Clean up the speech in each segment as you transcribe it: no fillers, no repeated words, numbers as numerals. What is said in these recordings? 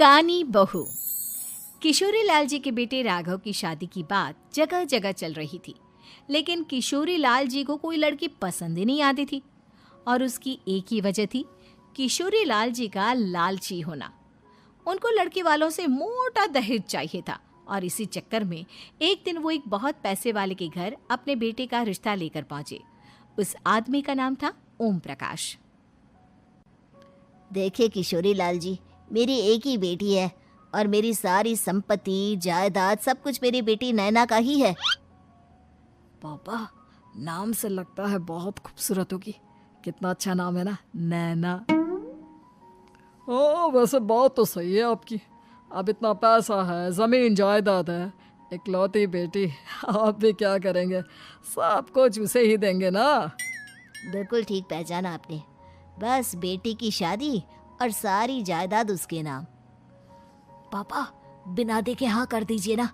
कानी बहू। किशोरी लाल जी के बेटे राघव की शादी की बात जगह जगह चल रही थी, लेकिन किशोरी लाल जी को कोई लड़की पसंद ही नहीं आती थी। और उसकी एक ही वजह थी, किशोरी लाल जी का लालची होना। उनको लड़की वालों से मोटा दहेज चाहिए था और इसी चक्कर में एक दिन वो एक बहुत पैसे वाले के घर अपने बेटे का रिश्ता लेकर पहुंचे। उस आदमी का नाम था ओम प्रकाश। देखिए किशोरी लाल जी, मेरी एक ही बेटी है और मेरी सारी संपत्ति जायदाद सब कुछ मेरी बेटी नैना का ही है। पापा, नाम से लगता है बहुत खूबसूरत होगी। कितना अच्छा नाम है ना, नैना। ओ, वैसे बात तो सही है आपकी। अब इतना पैसा है, जमीन जायदाद है, इकलौती बेटी, आप भी क्या करेंगे? सब कुछ उसे ही देंगे ना। बिल्कुल ठीक पहचाना आपने। बस बेटी की शादी और सारी जायदाद उसके नाम। पापा, बिना देखे हाँ कर दीजिए ना।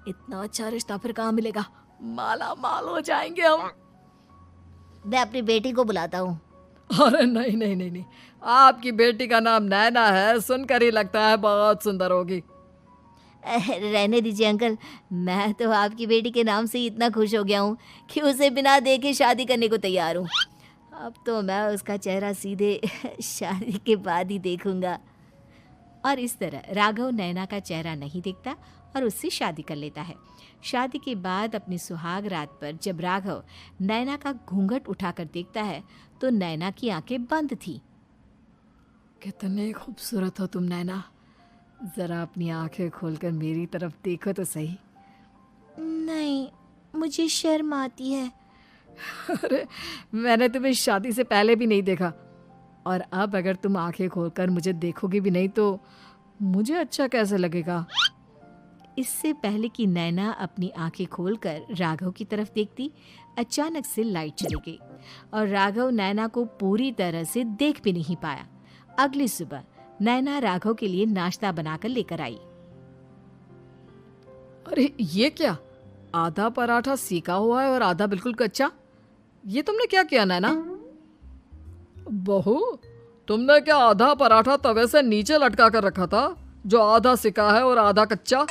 इतना अच्छा रिश्ता फिर कहाँ मिलेगा? माला माल हो जाएंगे हम। मैं अपनी बेटी को बुलाता हूँ। अरे नहीं नहीं नहीं नहीं, आपकी बेटी का नाम नैना है, सुनकर ही लगता है बहुत सुंदर होगी। रहने दीजिए अंकल, मैं तो आपकी बेटी के नाम से ही इतना खुश हो गया हूँ कि उसे बिना देखे शादी करने को तैयार हूँ। अब तो मैं उसका चेहरा सीधे शादी के बाद ही देखूंगा। और इस तरह राघव नैना का चेहरा नहीं देखता और उससे शादी कर लेता है। शादी के बाद अपनी सुहाग रात पर जब राघव नैना का घूंघट उठाकर देखता है तो नैना की आंखें बंद थी। कितने खूबसूरत हो तुम नैना, जरा अपनी आंखें खोलकर मेरी तरफ देखो तो सही। नहीं, मुझे शर्म आती है। अरे, मैंने तुम्हें शादी से पहले भी नहीं देखा, और अब अगर तुम आंखें खोलकर मुझे देखोगी भी नहीं तो मुझे अच्छा कैसे लगेगा? इससे पहले कि नैना अपनी आंखें खोलकर राघव की तरफ देखती, अचानक से लाइट चली गई और राघव नैना को पूरी तरह से देख भी नहीं पाया। अगली सुबह नैना राघव के लिए नाश्ता बनाकर लेकर आई। अरे ये क्या, आधा पराठा सेका हुआ है और आधा बिल्कुल कच्चा। ये तुमने क्या किया नैना? बहू, तुमने क्या आधा पराठा तवे से नीचे लटका कर रखा था, जो आधा सिका है और आधा कच्चा?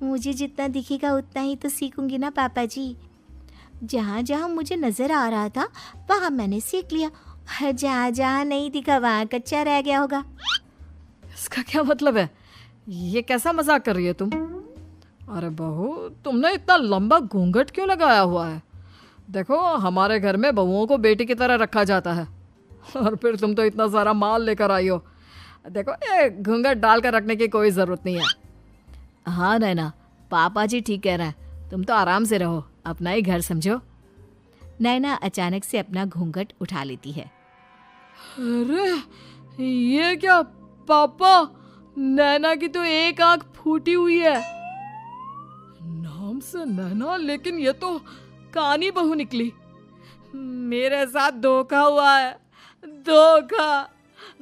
मुझे जितना दिखेगा उतना ही तो सीखूंगी ना पापा जी। जहाँ जहाँ मुझे नजर आ रहा था वहाँ मैंने सीख लिया, जहाँ जहाँ नहीं दिखा वहाँ कच्चा रह गया होगा। इसका क्या मतलब है? ये कैसा मजाक कर रही है तुम? अरे बहू, तुमने इतना लंबा घूंघट क्यों लगाया हुआ है? देखो, हमारे घर में बहुओं को बेटी की तरह रखा जाता है, और फिर तुम तो इतना सारा माल लेकर आई हो। देखो, ये घूंघट डालकर रखने की कोई ज़रूरत नहीं है। हाँ नैना, पापा जी ठीक कह रहे हैं, तुम तो आराम से रहो, अपना ही घर समझो। नैना अचानक से अपना घूंघट उठा लेती है। अरे ये क्या पापा, नैना की तो एक आंख फूटी हुई है। नाम से नैना, लेकिन ये तो कानी बहू निकली। मेरे साथ धोखा हुआ है, धोखा।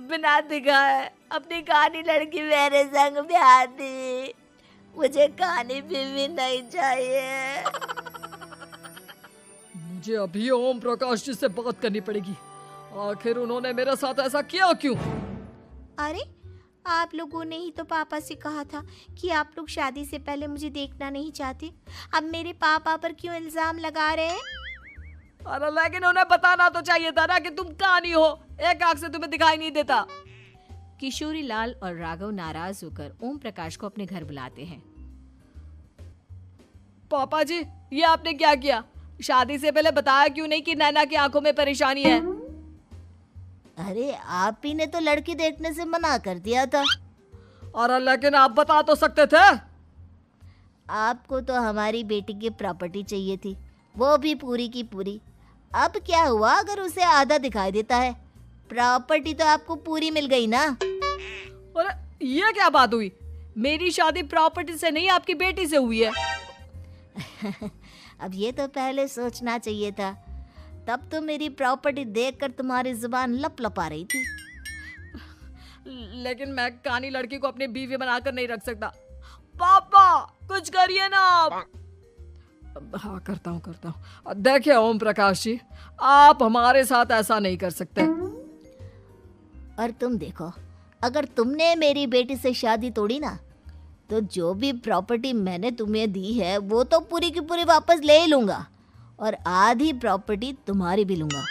बिना दिखाए अपनी कानी लड़की मेरे संग ब्याह दी। मुझे कानी भी नहीं चाहिए। मुझे अभी ओम प्रकाश जी से बात करनी पड़ेगी। आखिर उन्होंने मेरे साथ ऐसा किया क्यों? अरे, आप लोगों ने ही तो पापा से कहा था कि आप लोग शादी से पहले मुझे देखना नहीं चाहते। अब मेरे पापा पर क्यों इल्जाम लगा रहे हैं? अरे लेकिन उन्हें बताना तो चाहिए था ना कि तुम कानी हो, एक आंख से तुम्हें दिखाई नहीं देता। किशोरी लाल और राघव नाराज होकर ओम प्रकाश को अपने घर बुलाते हैं। पापा जी, ये आपने क्या किया? शादी से पहले बताया क्यों नहीं कि नैना की आंखों में परेशानी है? अरे, आप ही ने तो लड़की देखने से मना कर दिया था। और लेकिन आप बता तो सकते थे। आपको तो हमारी बेटी की प्रॉपर्टी चाहिए थी, वो भी पूरी की पूरी। अब क्या हुआ अगर उसे आधा दिखाई देता है? प्रॉपर्टी तो आपको पूरी मिल गई ना। अरे ये क्या बात हुई? मेरी शादी प्रॉपर्टी से नहीं, आपकी बेटी से हुई है। अब ये तो पहले सोचना चाहिए था, तब तो मेरी प्रॉपर्टी देखकर तुम्हारी जुबान लप लपा रही थी। लेकिन मैं कानी लड़की को अपनी बीवी बनाकर नहीं रख सकता। पापा, कुछ करिए ना आप। हाँ, करता हूँ। देखिए ओम प्रकाश जी, आप हमारे साथ ऐसा नहीं कर सकते। और तुम देखो, अगर तुमने मेरी बेटी से शादी तोड़ी ना, तो जो भी प्रॉपर्टी मैंने तुम्हें दी है वो तो पूरी की पूरी वापस ले ही लूँगा, और आधी प्रॉपर्टी तुम्हारी भी लूँगा।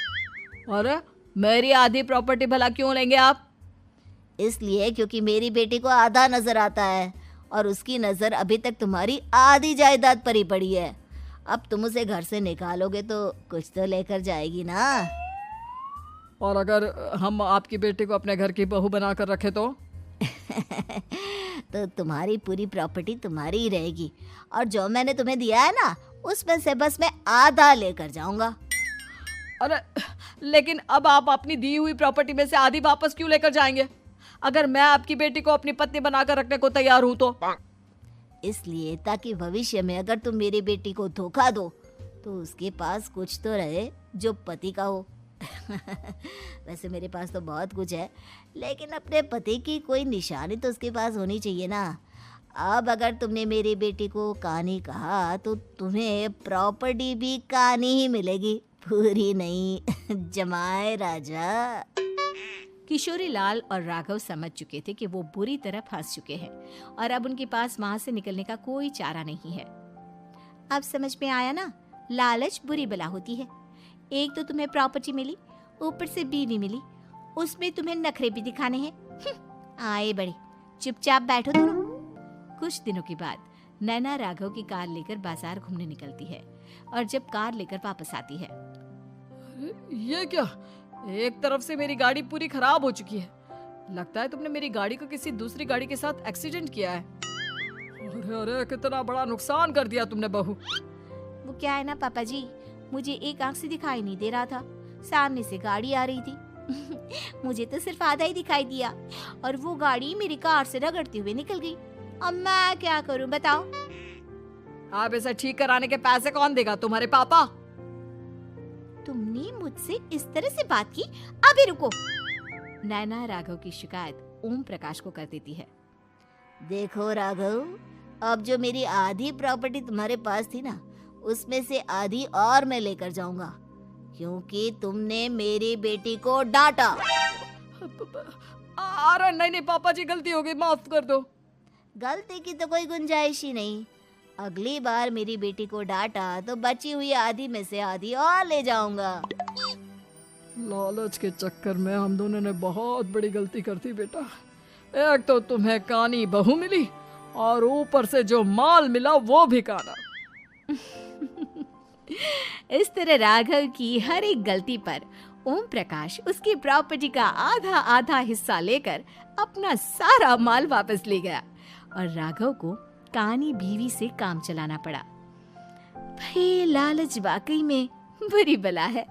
अरे मेरी आधी प्रॉपर्टी भला क्यों लेंगे आप? इसलिए क्योंकि मेरी बेटी को आधा नज़र आता है और उसकी नज़र अभी तक तुम्हारी आधी जायदाद पर ही पड़ी है। अब तुम उसे घर से निकालोगे तो कुछ तो लेकर जाएगी ना। और अगर हम आपकी बेटी को अपने घर की बहू बनाकर रखे तो? तो तुम्हारी पूरी प्रॉपर्टी तुम्हारी ही रहेगी, और जो मैंने तुम्हें दिया है ना, उसमें से बस मैं आधा लेकर जाऊंगा। अरे लेकिन अब आप अपनी दी हुई प्रॉपर्टी में से आधी वापस क्यों लेकर जाएंगे? अगर मैं आपकी बेटी को अपनी पत्नी बनाकर रखने को तैयार हूं तो? इसलिए ताकि भविष्य में अगर तुम मेरी बेटी को धोखा दो तो उसके पास कुछ तो रहे जो पति का हो। वैसे मेरे पास तो बहुत कुछ है, लेकिन अपने पति की कोई निशानी तो उसके पास होनी चाहिए ना। अब अगर तुमने मेरी बेटी को कहानी कहा तो तुम्हें प्रॉपर्टी भी कहानी ही मिलेगी, पूरी नहीं। जमाए राजा। किशोरी लाल और राघव समझ चुके थे कि वो बुरी तरह फंस चुके हैं और अब उनके पास वहां से निकलने का कोई चारा नहीं है। अब समझ में आया ना, लालच बुरी बला होती है। एक तो तुम्हें प्रॉपर्टी मिली, ऊपर से बीवी मिली, उसमें तुम्हें नखरे भी दिखाने हैं। आए बड़े, चुपचाप बैठो दोनों। कुछ दिनों के बाद नैना राघव की कार लेकर बाजार घूमने निकलती है और जब कार लेकर वापस आती है, ये क्या? एक तरफ से मेरी गाड़ी पूरी खराब हो चुकी है। लगता है तुमने मेरी गाड़ी को किसी दूसरी गाड़ी के साथ एक्सीडेंट किया है। अरे अरे कितना बड़ा नुकसान कर दिया तुमने बहू। वो क्या है ना पापा जी, मुझे एक आंख से दिखाई नहीं दे रहा था, सामने से गाड़ी आ रही थी। मुझे तो सिर्फ आधा ही दिखाई दिया और वो गाड़ी मेरी कार से रगड़ते हुए निकल गई। अब मैं क्या करूं बताओ? आप इसे ठीक कराने के पैसे कौन देगा? तुम्हारे पापा। तुमने मुझसे इस तरह से बात की? अभी रुको। नैना राघव की शिकायत ओम प्रकाश को कर देती है। देखो राघव, अब जो मेरी आधी प्रॉपर्टी तुम्हारे पास थी ना, उसमें से आधी और मैं लेकर जाऊंगा, क्योंकि तुमने मेरी बेटी को डांटा। अरे नहीं नहीं पापा जी, गलती हो गई, माफ कर दो। गलती की तो कोई गुंजाइश ही नहीं। अगली बार मेरी बेटी को डांटा तो बची हुई आधी में से आधी और ले जाऊंगा। लालच के चक्कर में हम दोनों ने बहुत बड़ी गलती कर दी बेटा। एक तो तुम्हें कानी बहू मिली और ऊपर से जो माल मिला वो भी काना। इस तरह राघव की हर एक गलती पर ओम प्रकाश उसकी प्रॉपर्टी का आधा आधा हिस्सा लेकर अपना सारा माल वापस ले गया और राघव को कानी बीवी से काम चलाना पड़ा। भाई लालच वाकई में बुरी बला है।